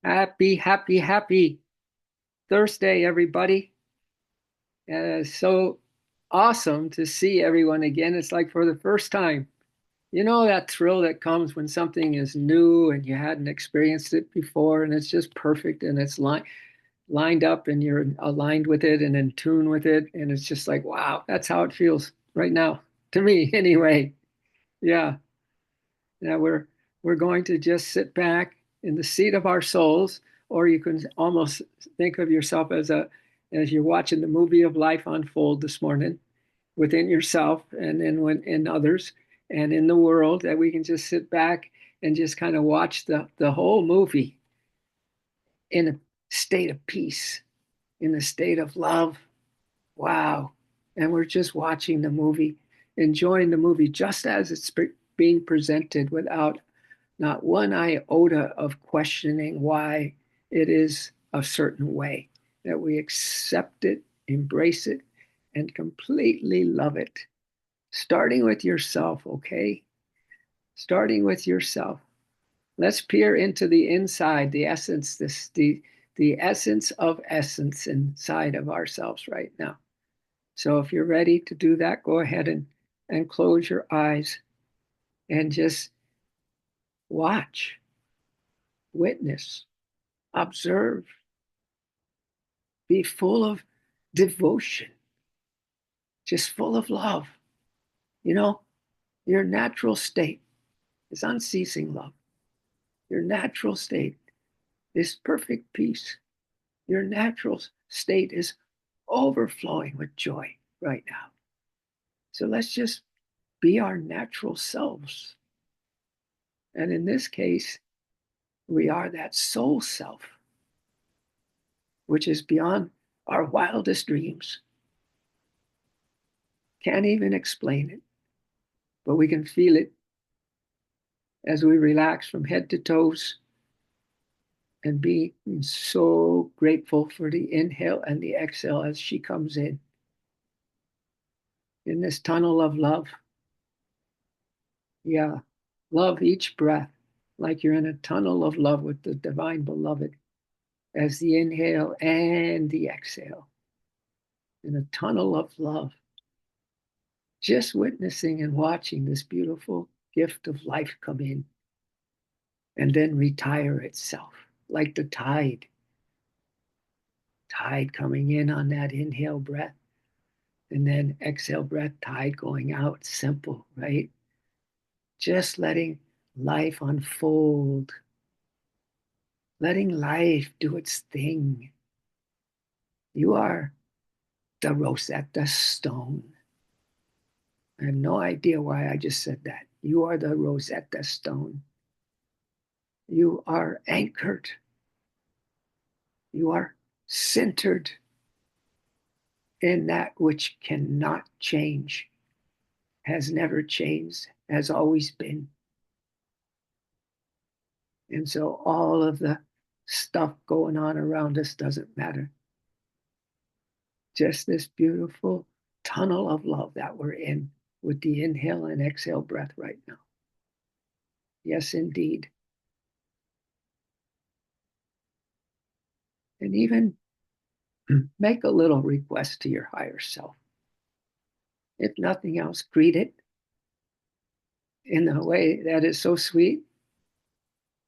Happy, happy, happy Thursday, everybody. So awesome to see everyone again. It's like for the first time. You know that thrill that comes when something is new and you hadn't experienced it before, and it's just perfect and it's lined up and you're aligned with it and in tune with it. And it's just like, wow, that's how it feels right now to me, anyway. Yeah. Yeah, we're going to just sit back in the seat of our souls, or you can almost think of yourself as you're watching the movie of life unfold this morning within yourself and then when in others and in the world, that we can just sit back and just kind of watch the whole movie in a state of peace, in a state of love. Wow. And we're just watching the movie, enjoying the movie just as it's being presented without not one iota of questioning why it is a certain way, that we accept it, embrace it, and completely love it. Starting with yourself, okay? Starting with yourself. Let's peer into the inside, the essence, the essence of essence inside of ourselves right now. So if you're ready to do that, go ahead and close your eyes and just watch, witness, observe, be full of devotion, just full of love. You know, your natural state is unceasing love. Your natural state is perfect peace. Your natural state is overflowing with joy right now. So let's just be our natural selves. And in this case, we are that soul self, which is beyond our wildest dreams. Can't even explain it, but we can feel it as we relax from head to toes and be so grateful for the inhale and the exhale as she comes in this tunnel of love. Yeah, love each breath like you're in a tunnel of love with the divine beloved as the inhale and the exhale in a tunnel of love, just witnessing and watching this beautiful gift of life come in and then retire itself like the tide coming in on that inhale breath and then exhale breath, tide going out. Simple, right? Just letting life unfold, letting life do its thing. You are the Rosetta Stone. I have no idea why I just said that. You are the Rosetta Stone. You are anchored. You are centered in that which cannot change, has never changed, has always been. And so all of the stuff going on around us doesn't matter. Just this beautiful tunnel of love that we're in with the inhale and exhale breath right now. Yes, indeed. And even make a little request to your higher self. If nothing else, greet it in a way that is so sweet.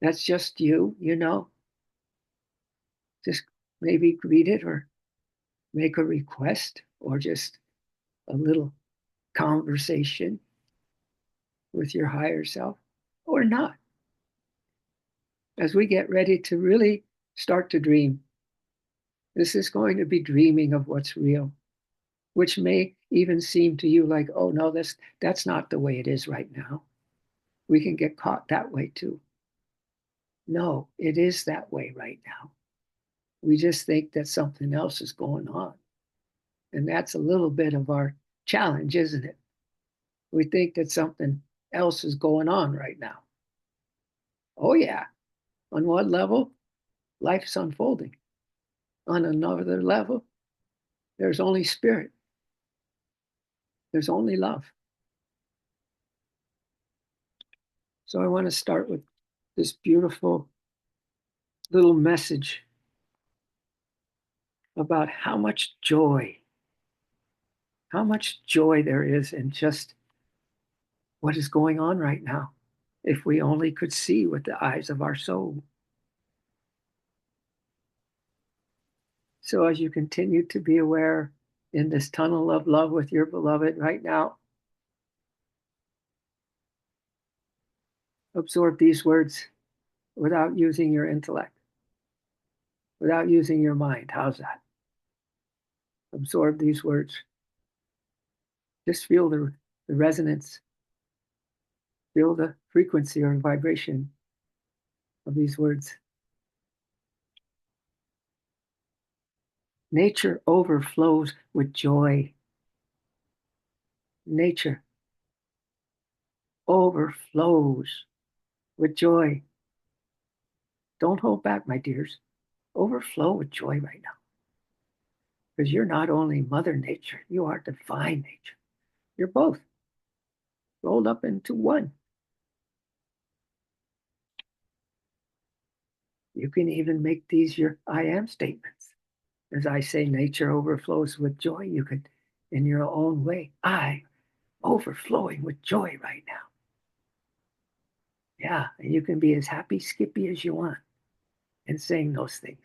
That's just you, you know. Just maybe greet it or make a request or just a little conversation with your higher self or not. As we get ready to really start to dream, this is going to be dreaming of what's real, which may even seem to you like, oh no, that's not the way it is right now. We can get caught that way too. No, it is that way right now. We just think that something else is going on. And that's a little bit of our challenge, isn't it? We think that something else is going on right now. Oh, yeah. On one level, life's unfolding. On another level, there's only spirit, there's only love. So I want to start with this beautiful little message about how much joy there is in just what is going on right now. If we only could see with the eyes of our soul. So as you continue to be aware in this tunnel of love with your beloved right now, absorb these words without using your intellect, without using your mind. How's that? Absorb these words. Just feel the resonance, feel the frequency or vibration of these words. Nature overflows with joy. Nature overflows with joy. Don't hold back, my dears. Overflow with joy right now. Because you're not only Mother Nature, you are divine nature. You're both rolled up into one. You can even make these your I am statements. As I say, nature overflows with joy. You could, in your own way, I overflowing with joy right now. Yeah, and you can be as happy, skippy as you want in saying those things.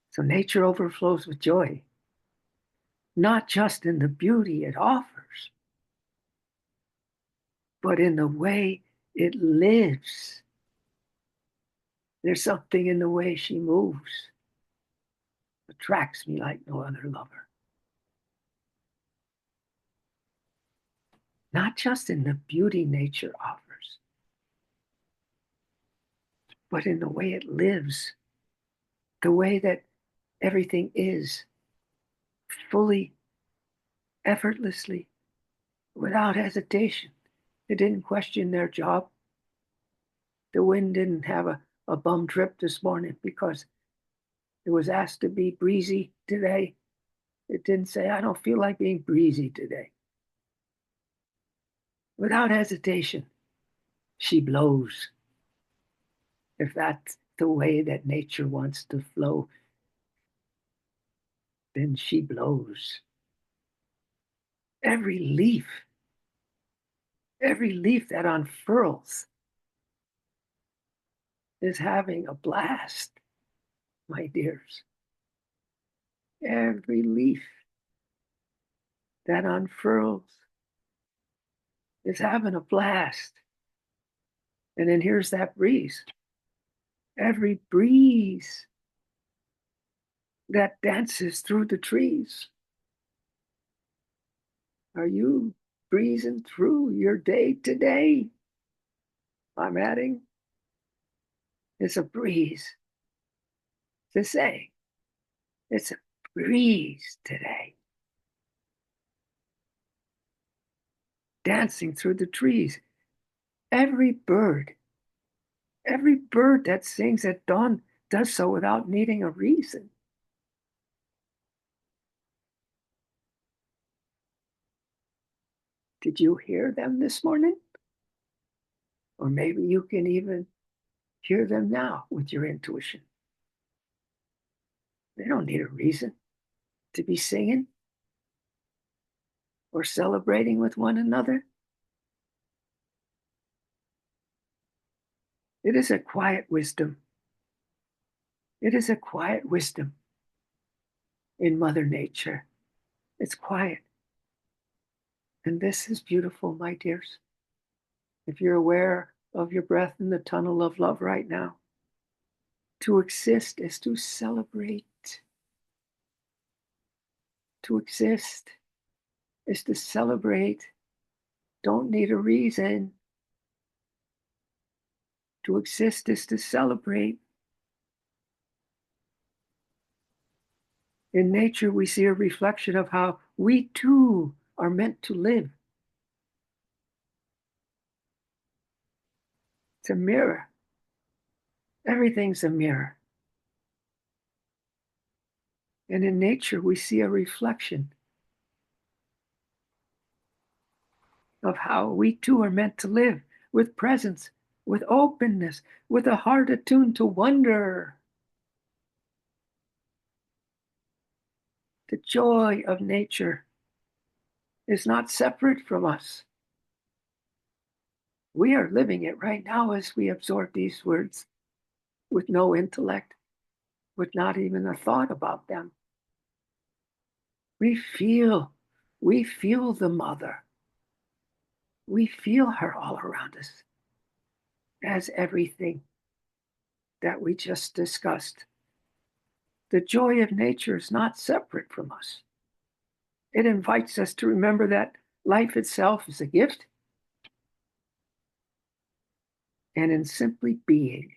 So nature overflows with joy, not just in the beauty it offers, but in the way it lives. There's something in the way she moves, attracts me like no other lover. Not just in the beauty nature offers, but in the way it lives, the way that everything is fully, effortlessly, without hesitation. They didn't question their job. The wind didn't have a bum trip this morning because it was asked to be breezy today. It didn't say, I don't feel like being breezy today. Without hesitation, she blows. If that's the way that nature wants to flow, then she blows. Every leaf that unfurls is having a blast, my dears. Every leaf that unfurls is having a blast. And then here's that breeze. Every breeze that dances through the trees. Are you breezing through your day today? I'm adding, it's a breeze to say, it's a breeze today. Dancing through the trees. Every bird that sings at dawn does so without needing a reason. Did you hear them this morning? Or maybe you can even hear them now with your intuition. They don't need a reason to be singing or celebrating with one another. It is a quiet wisdom. It is a quiet wisdom in Mother Nature. It's quiet. And this is beautiful, my dears. If you're aware of your breath in the tunnel of love right now, to exist is to celebrate. To exist is to celebrate. Don't need a reason. To exist is to celebrate. In nature, we see a reflection of how we too are meant to live. It's a mirror. Everything's a mirror. And in nature, we see a reflection of how we too are meant to live with presence, with openness, with a heart attuned to wonder. The joy of nature is not separate from us. We are living it right now as we absorb these words with no intellect, with not even a thought about them. We feel, we feel the mother. We feel her all around us as everything that we just discussed. The joy of nature is not separate from us. It invites us to remember that life itself is a gift, and in simply being,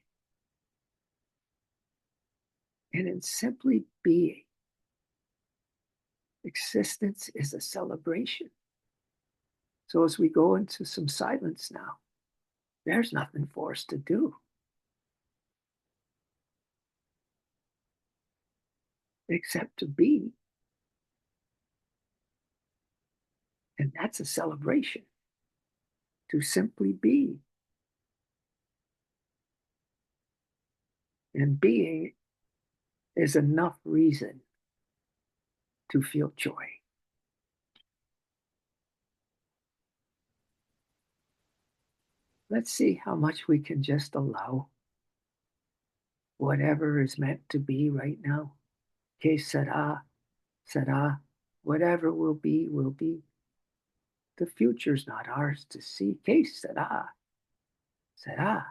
existence is a celebration. So as we go into some silence now, there's nothing for us to do except to be. And that's a celebration, to simply be. And being is enough reason to feel joy. Let's see how much we can just allow whatever is meant to be right now. Que sera, sera. Whatever will be, will be. The future's not ours to see. Que sera, sera.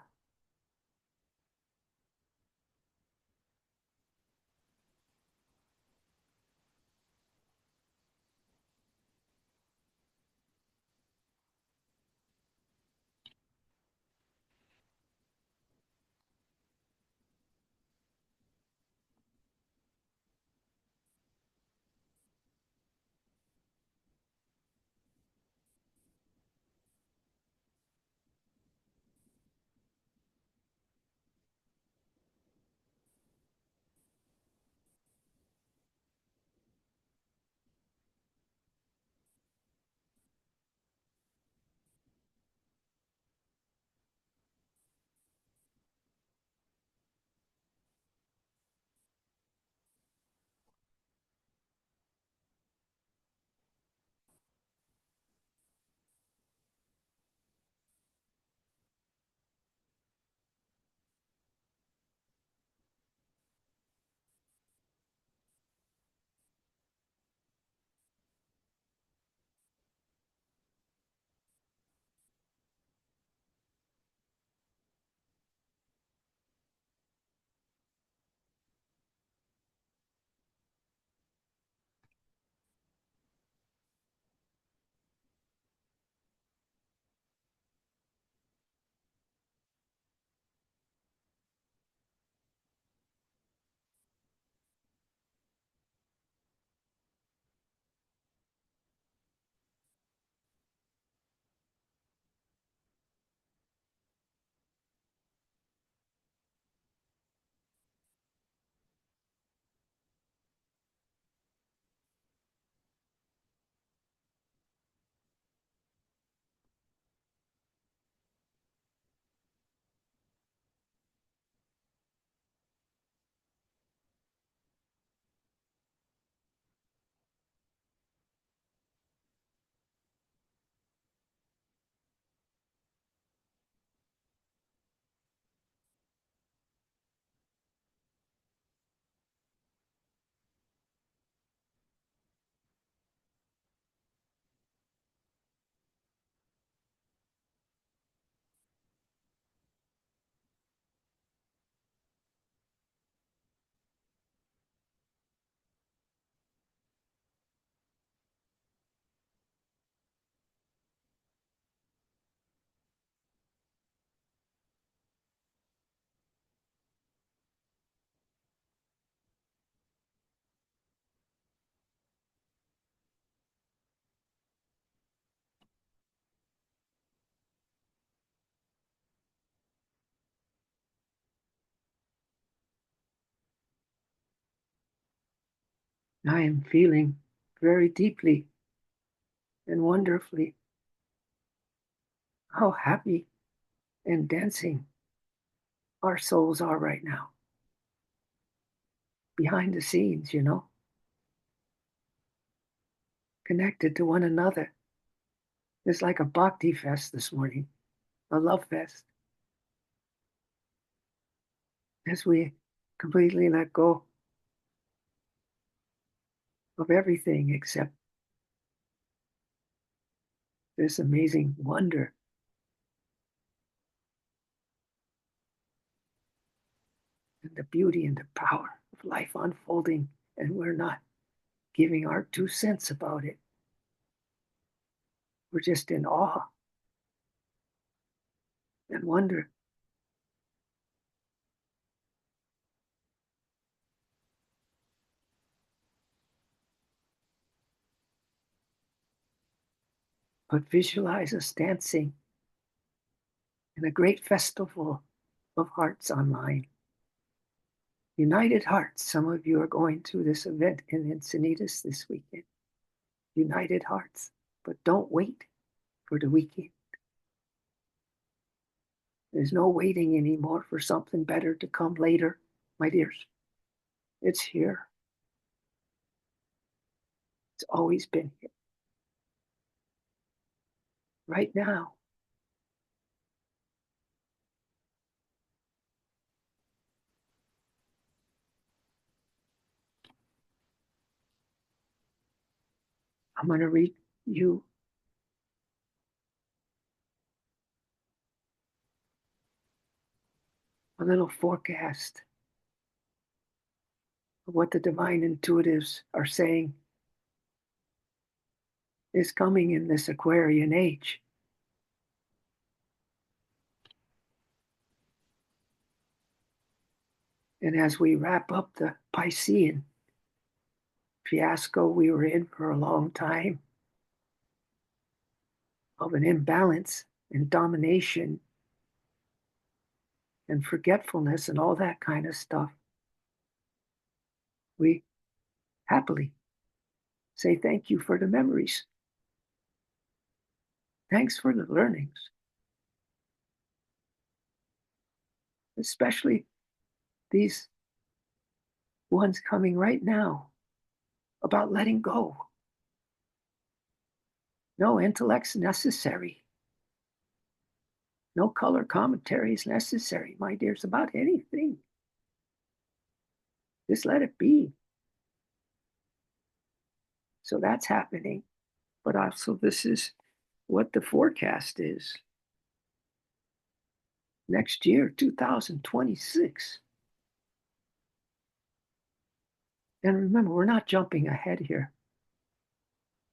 I am feeling very deeply and wonderfully how happy and dancing our souls are right now, behind the scenes, connected to one another. It's like a bhakti fest this morning, a love fest, as we completely let go of everything except this amazing wonder and the beauty and the power of life unfolding, and we're not giving our 2 cents about it. We're just in awe and wonder. But visualize us dancing in a great festival of hearts online. United Hearts. Some of you are going to this event in Encinitas this weekend. United Hearts. But don't wait for the weekend. There's no waiting anymore for something better to come later, my dears. It's here. It's always been here. Right now. I'm going to read you a little forecast of what the divine intuitives are saying is coming in this Aquarian age. And as we wrap up the Piscean fiasco we were in for a long time of an imbalance and domination and forgetfulness and all that kind of stuff, we happily say thank you for the memories. Thanks for the learnings, especially these ones coming right now about letting go. No intellect's necessary. No color commentary is necessary, my dears, about anything. Just let it be. So that's happening. But also, this is what the forecast is. Next year, 2026. And remember, we're not jumping ahead here.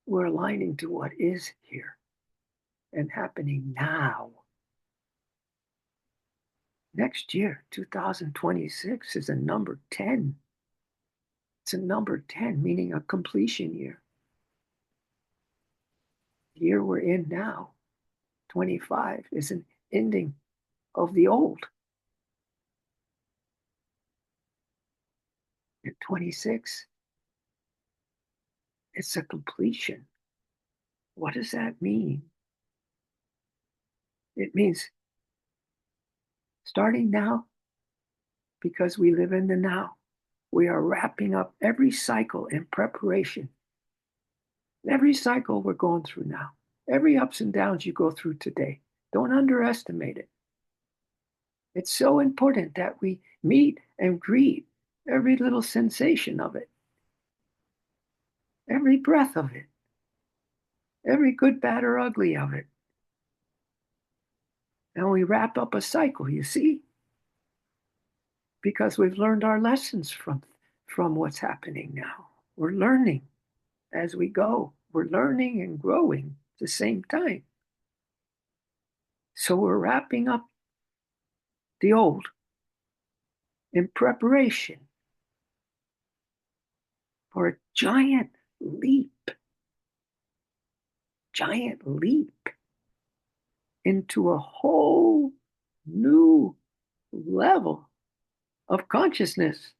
We're aligning to what is here and happening now. Next year, 2026, is a number 10. It's a number 10, meaning a completion year. The year we're in now, 25, is an ending of the old. At 26, it's a completion. What does that mean? It means starting now, because we live in the now, we are wrapping up every cycle in preparation. Every cycle we're going through now, every ups and downs you go through today, don't underestimate it. It's so important that we meet and greet every little sensation of it, every breath of it, every good, bad, or ugly of it. And we wrap up a cycle, you see, because we've learned our lessons from what's happening now. We're learning as we go. We're learning and growing at the same time. So we're wrapping up the old in preparation for a giant leap into a whole new level of consciousness.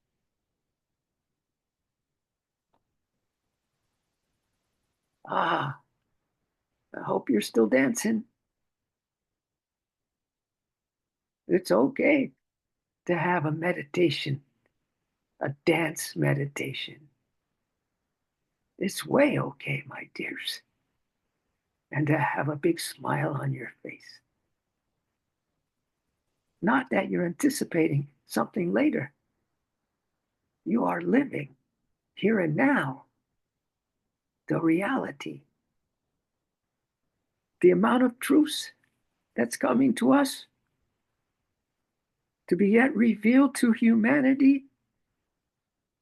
I hope you're still dancing. It's okay to have a meditation, a dance meditation. It's way okay, my dears. And to have a big smile on your face. Not that you're anticipating something later. You are living here and now the reality. The amount of truths that's coming to us to be yet revealed to humanity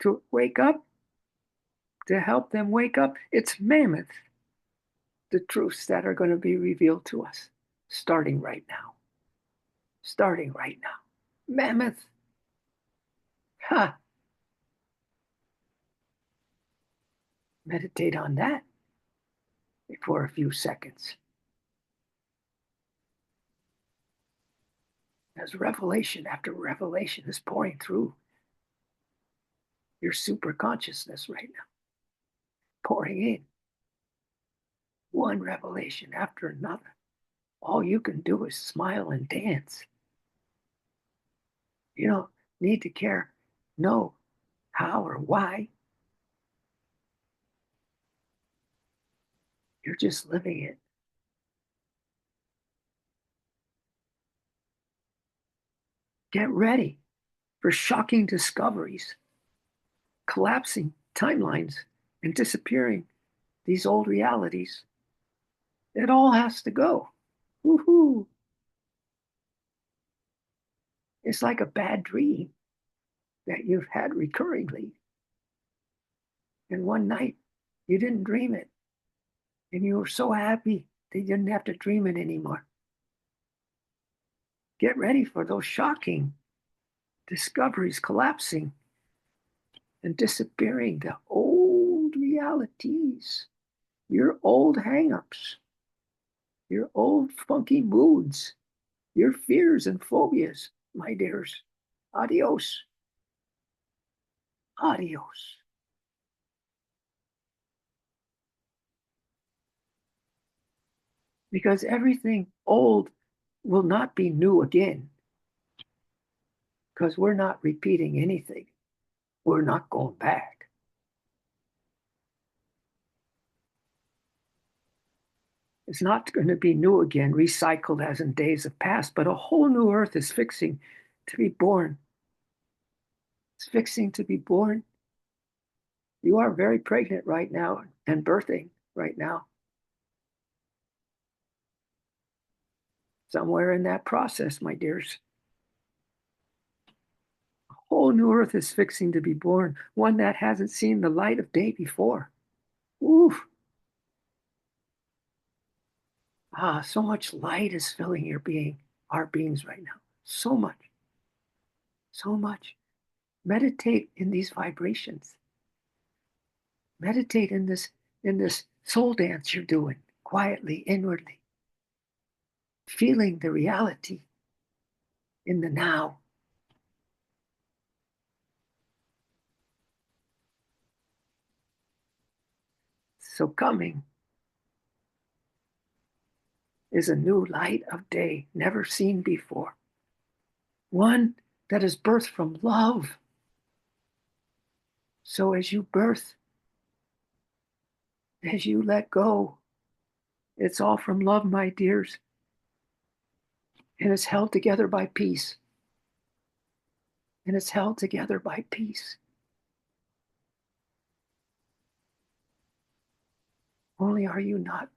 to wake up, to help them wake up. It's mammoth, the truths that are going to be revealed to us starting right now. Starting right now. Mammoth. Ha! Meditate on that for a few seconds. As revelation after revelation is pouring through your super consciousness right now, pouring in one revelation after another. All you can do is smile and dance. You don't need to care, know how or why. You're just living it. Get ready for shocking discoveries, collapsing timelines, and disappearing these old realities. It all has to go. Woohoo! It's like a bad dream that you've had recurringly. And one night you didn't dream it. And you were so happy that you didn't have to dream it anymore. Get ready for those shocking discoveries collapsing and disappearing, the old realities, your old hangups, your old funky moods, your fears and phobias, my dears. Adios. Adios. Because everything old will not be new again. Because we're not repeating anything. We're not going back. It's not going to be new again, recycled as in days of past, but a whole new earth is fixing to be born. It's fixing to be born. You are very pregnant right now and birthing right now. Somewhere in that process, my dears. A whole new earth is fixing to be born, one that hasn't seen the light of day before. Oof. Ah, so much light is filling your being, our beings right now. So much. So much. Meditate in these vibrations. Meditate in this soul dance you're doing, quietly, inwardly, feeling the reality in the now. So coming is a new light of day never seen before. One that is birthed from love. So as you birth, as you let go, it's all from love, my dears. And it's held together by peace. And it's held together by peace. Only are you not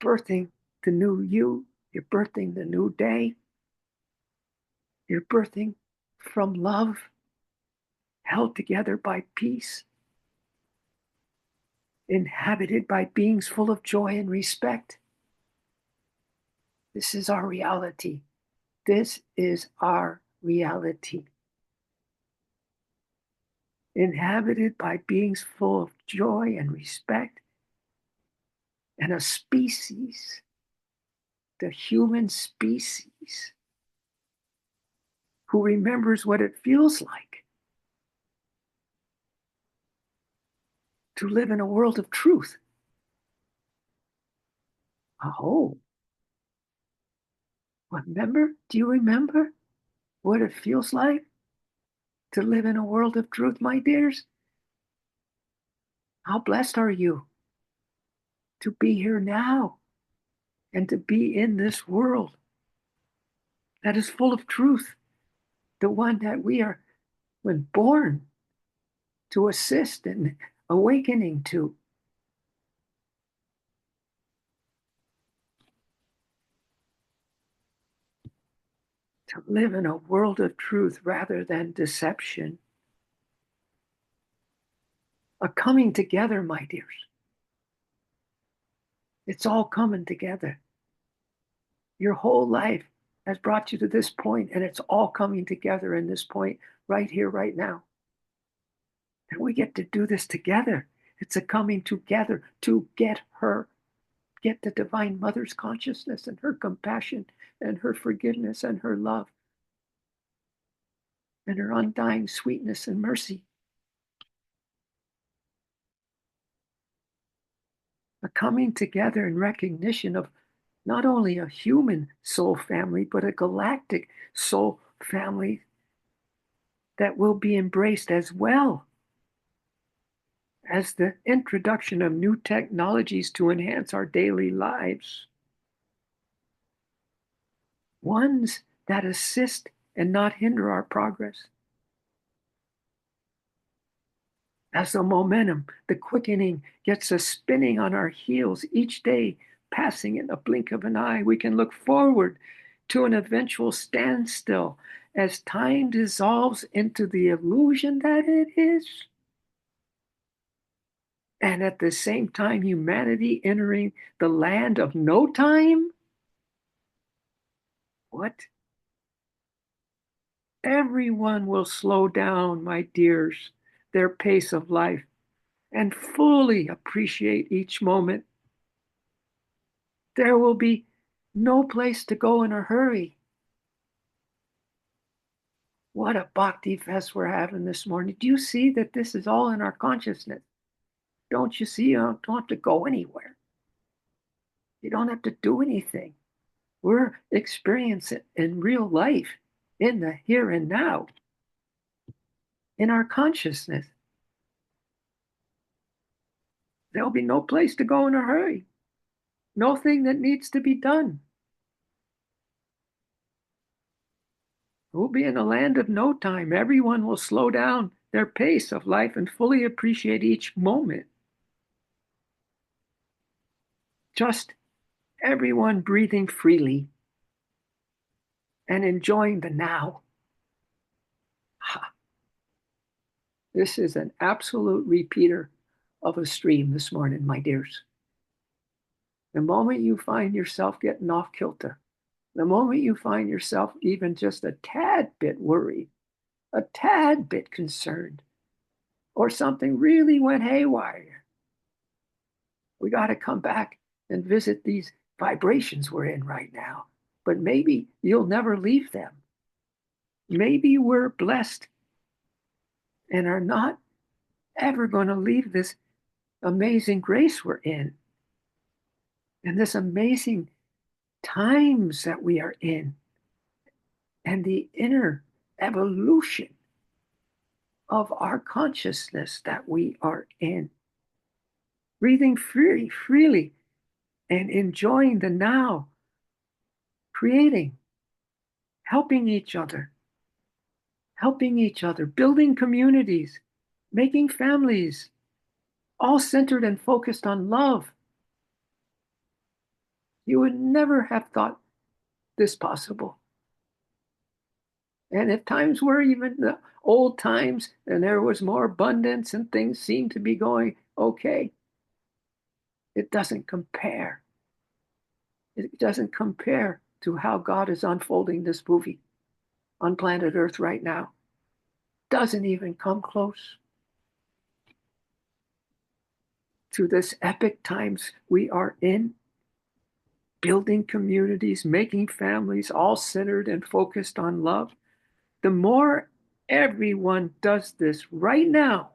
birthing the new you, you're birthing the new day. You're birthing from love, held together by peace, inhabited by beings full of joy and respect. This is our reality. This is our reality. Inhabited by beings full of joy and respect, and a species, the human species, who remembers what it feels like to live in a world of truth. Oh, Remember? Do you remember what it feels like to live in a world of truth, my dears? How blessed are you to be here now and to be in this world that is full of truth, the one that we are when born to assist in awakening to live in a world of truth rather than deception. A coming together, my dears. It's all coming together. Your whole life has brought you to this point, and it's all coming together in this point right here, right now. And we get to do this together. It's a coming together to get the Divine Mother's consciousness and her compassion and her forgiveness and her love and her undying sweetness and mercy. A coming together in recognition of not only a human soul family, but a galactic soul family that will be embraced as well as the introduction of new technologies to enhance our daily lives. Ones that assist and not hinder our progress. As the momentum, the quickening gets us spinning on our heels each day, passing in a blink of an eye, we can look forward to an eventual standstill as time dissolves into the illusion that it is. And at the same time, humanity entering the land of no time. What? Everyone will slow down, my dears, their pace of life and fully appreciate each moment. There will be no place to go in a hurry. What a bhakti fest we're having this morning. Do you see that this is all in our consciousness? Don't you see? You don't have to go anywhere. You don't have to do anything. We're experiencing it in real life, in the here and now, in our consciousness. There'll be no place to go in a hurry. Nothing that needs to be done. We'll be in a land of no time. Everyone will slow down their pace of life and fully appreciate each moment. Just everyone breathing freely and enjoying the now. Ha. This is an absolute repeater of a stream this morning, my dears. The moment you find yourself getting off kilter, the moment you find yourself even just a tad bit worried, a tad bit concerned, or something really went haywire, we got to come back and visit these vibrations we're in right now. But maybe you'll never leave them. Maybe we're blessed and are not ever going to leave this amazing grace we're in and this amazing times that we are in and the inner evolution of our consciousness that we are in. Breathing freely and enjoying the now, creating, helping each other, building communities, making families, all centered and focused on love. You would never have thought this possible. And if times were even the old times and there was more abundance and things seemed to be going okay, it doesn't compare. It doesn't compare to how God is unfolding this movie on planet Earth right now. Doesn't even come close to this epic times we are in, building communities, making families, all centered and focused on love. The more everyone does this right now,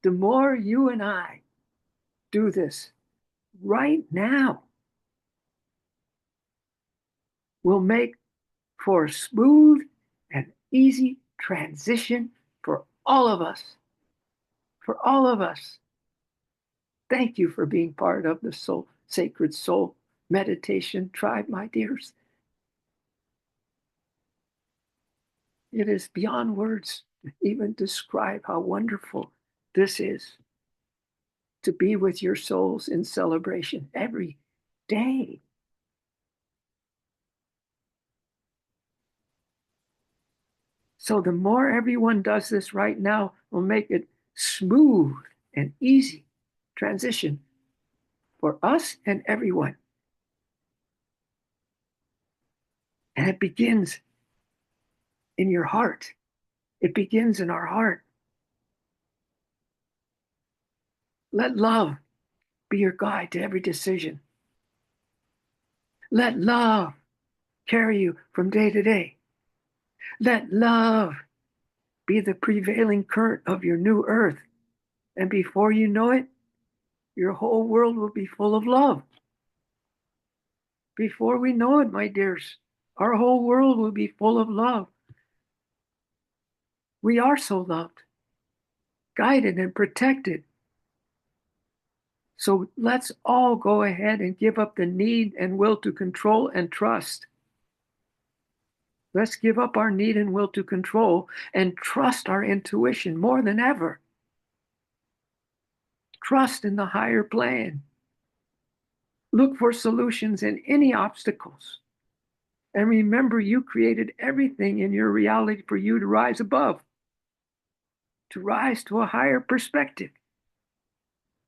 the more you and I do this right now, will make for a smooth and easy transition for all of us. For all of us. Thank you for being part of the soul, sacred soul meditation tribe, my dears. It is beyond words to even describe how wonderful this is to be with your souls in celebration every day. So the more everyone does this right now, will make it smooth and easy transition for us and everyone. And it begins in your heart. It begins in our heart. Let love be your guide to every decision. Let love carry you from day to day. Let love be the prevailing current of your new earth. And before you know it, your whole world will be full of love. Before we know it, my dears, our whole world will be full of love. We are so loved, guided, and protected. So let's all go ahead and give up the need and will to control and trust. Let's give up our need and will to control and trust our intuition more than ever. Trust in the higher plan. Look for solutions in any obstacles. And remember, you created everything in your reality for you to rise above, to rise to a higher perspective,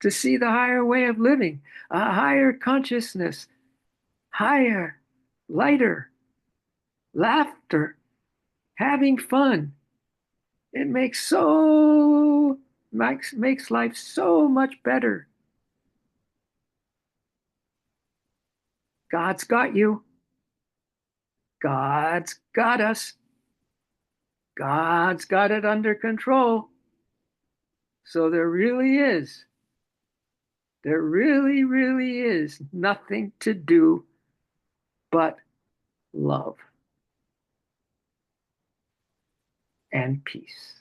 to see the higher way of living, a higher consciousness, higher, lighter, laughter, having fun. It makes life so much better. God's got you. God's got us. God's got it under control. So there really, really is nothing to do but love and peace.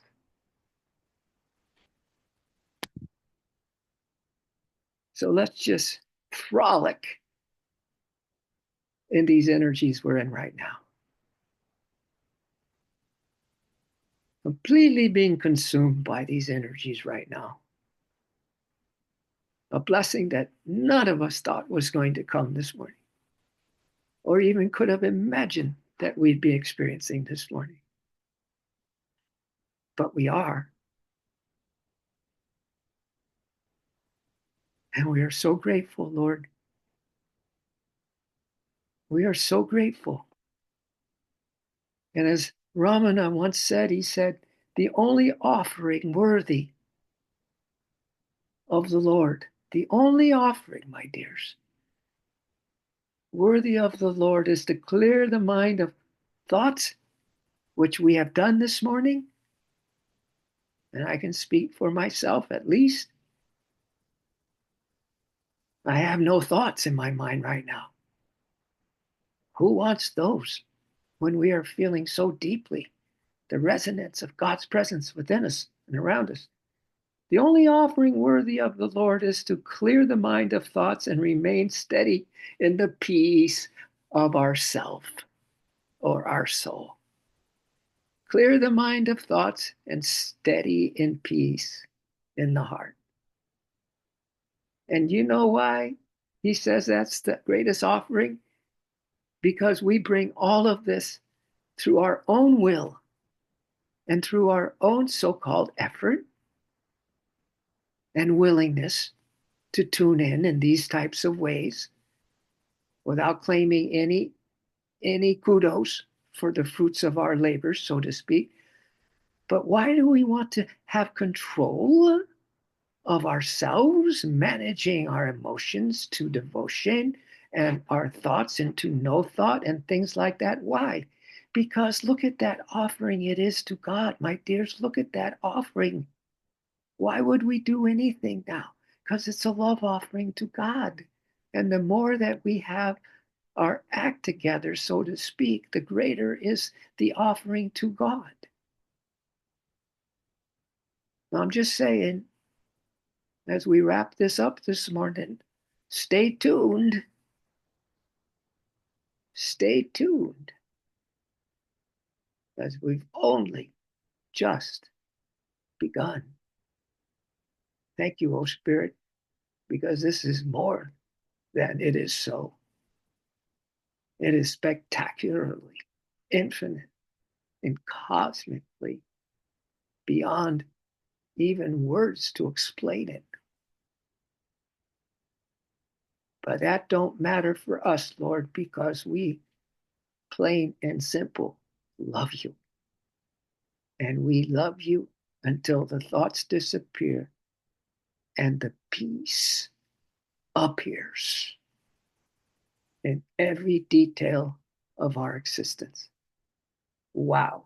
So let's just frolic in these energies we're in right now. Completely being consumed by these energies right now. A blessing that none of us thought was going to come this morning, or even could have imagined that we'd be experiencing this morning. But we are. And we are so grateful, Lord. We are so grateful. And as Ramana once said, he said, the only offering worthy of the Lord, the only offering, my dears, worthy of the Lord is to clear the mind of thoughts, which we have done this morning. And I can speak for myself at least. I have no thoughts in my mind right now. Who wants those when we are feeling so deeply the resonance of God's presence within us and around us? The only offering worthy of the Lord is to clear the mind of thoughts and remain steady in the peace of ourself or our soul. Clear the mind of thoughts and steady in peace in the heart. And you know why he says that's the greatest offering? Because we bring all of this through our own will and through our own so-called effort and willingness to tune in these types of ways without claiming any kudos for the fruits of our labors, so to speak. But why do we want to have control of ourselves, managing our emotions to devotion and our thoughts into no thought and things like that? Why? Because look at that offering it is to God, my dears. Look at that offering. Why would we do anything now? Because it's a love offering to God. And the more that we have our act together, so to speak, the greater is the offering to God. I'm just saying, as we wrap this up this morning, stay tuned. Stay tuned, as we've only just begun. Thank you, O Spirit, because this is more than it is so. It is spectacularly, infinite, and cosmically beyond even words to explain it. But that don't matter for us, Lord, because we plain and simple love you. And we love you until the thoughts disappear and the peace appears in every detail of our existence. Wow.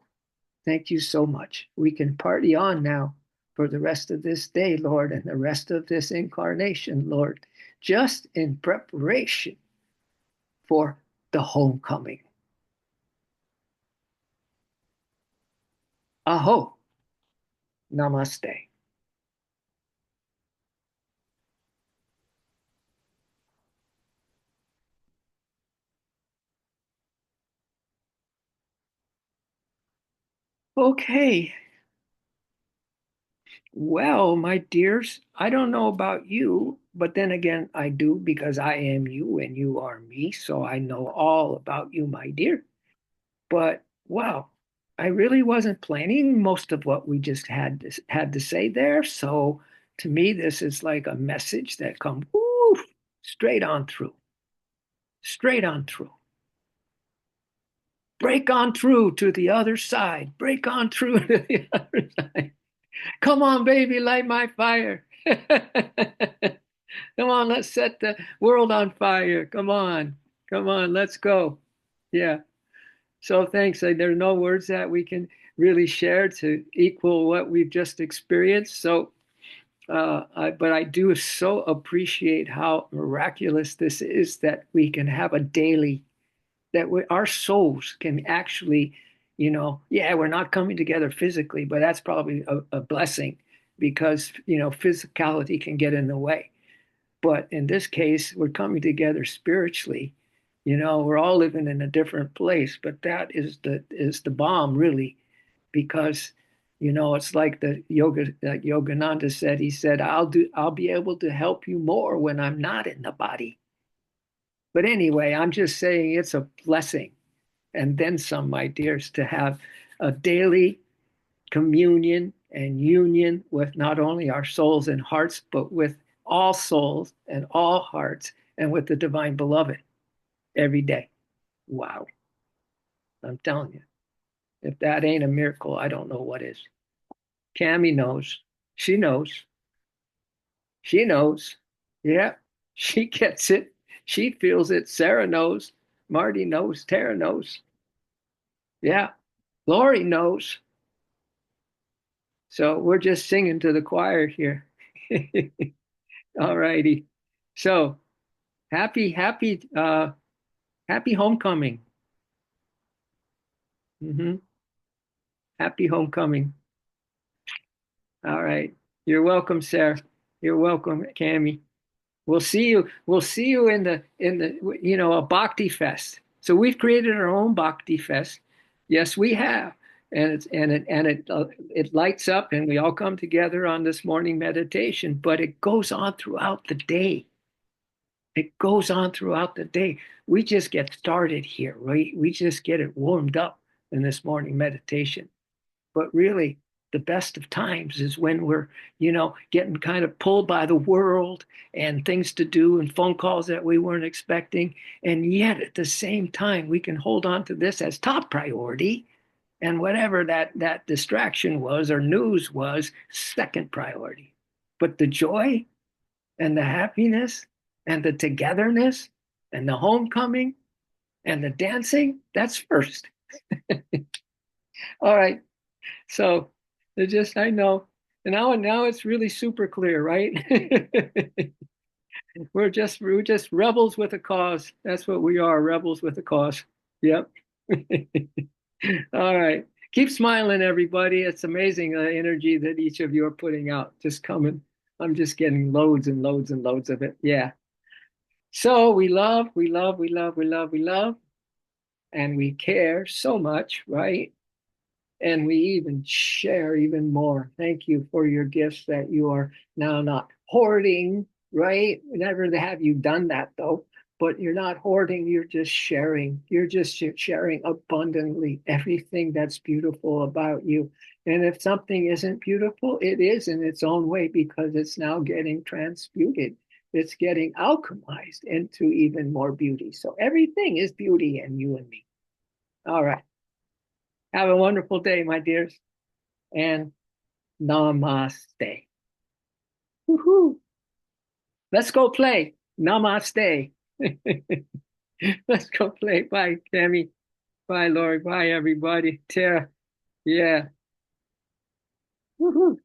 Thank you so much. We can party on now for the rest of this day, Lord, and the rest of this incarnation, Lord, just in preparation for the homecoming. Aho. Namaste. Okay. Well, my dears, I don't know about you, but then again, I do because I am you and you are me. So I know all about you, my dear. But wow, I really wasn't planning most of what we just had to say there. So to me, this is like a message that comes straight on through, straight on through. Break on through to the other side. Break on through to the other side. Come on, baby, light my fire. Come on, let's set the world on fire. Come on. Come on, let's go. Yeah. So thanks. There are no words that we can really share to equal what we've just experienced. So, but I do so appreciate how miraculous this is that we can have a daily, that our souls can actually, yeah, we're not coming together physically, but that's probably a blessing because, physicality can get in the way. But in this case, we're coming together spiritually. We're all living in a different place, but that is the bomb, really, because it's like the yoga like Yogananda said. He said, I'll be able to help you more when I'm not in the body. But anyway, I'm just saying it's a blessing and then some, my dears, to have a daily communion and union with not only our souls and hearts, but with all souls and all hearts and with the divine beloved every day. Wow. I'm telling you, if that ain't a miracle, I don't know what is. Cami knows. She knows. She knows. Yeah, she gets it. She feels it. Sarah knows. Marty knows. Tara knows. Yeah, Lori knows. So we're just singing to the choir here. All righty. So happy homecoming. Hmm. Happy homecoming. All right. You're welcome, Sarah. You're welcome, Cami. We'll see you. We'll see you in a Bhakti Fest. So we've created our own Bhakti Fest. Yes, we have, and it lights up, and we all come together on this morning meditation. But it goes on throughout the day. It goes on throughout the day. We just get started here, right? We just get it warmed up in this morning meditation. But really, the best of times is when we're, getting kind of pulled by the world and things to do and phone calls that we weren't expecting. And yet at the same time, we can hold on to this as top priority. And whatever that distraction was or news was, second priority. But the joy and the happiness and the togetherness and the homecoming and the dancing, that's first. All right. So it just, I know. And now it's really super clear, right? We're just rebels with a cause. That's what we are, rebels with a cause. Yep. All right. Keep smiling, everybody. It's amazing the energy that each of you are putting out. Just coming. I'm just getting loads and loads and loads of it. Yeah. So we love, we love, we love, we love, we love, and we care so much, right? And we even share even more. Thank you for your gifts that you are now not hoarding, right? Never have you done that though, but you're not hoarding, you're just sharing. You're just sharing abundantly everything that's beautiful about you. And if something isn't beautiful, it is in its own way because it's now getting transmuted. It's getting alchemized into even more beauty. So everything is beauty in you and me. All right. Have a wonderful day, my dears, and namaste. Woohoo! Let's go play. Namaste. Let's go play. Bye, Tammy. Bye, Lori. Bye, everybody. Tara. Yeah. Woohoo!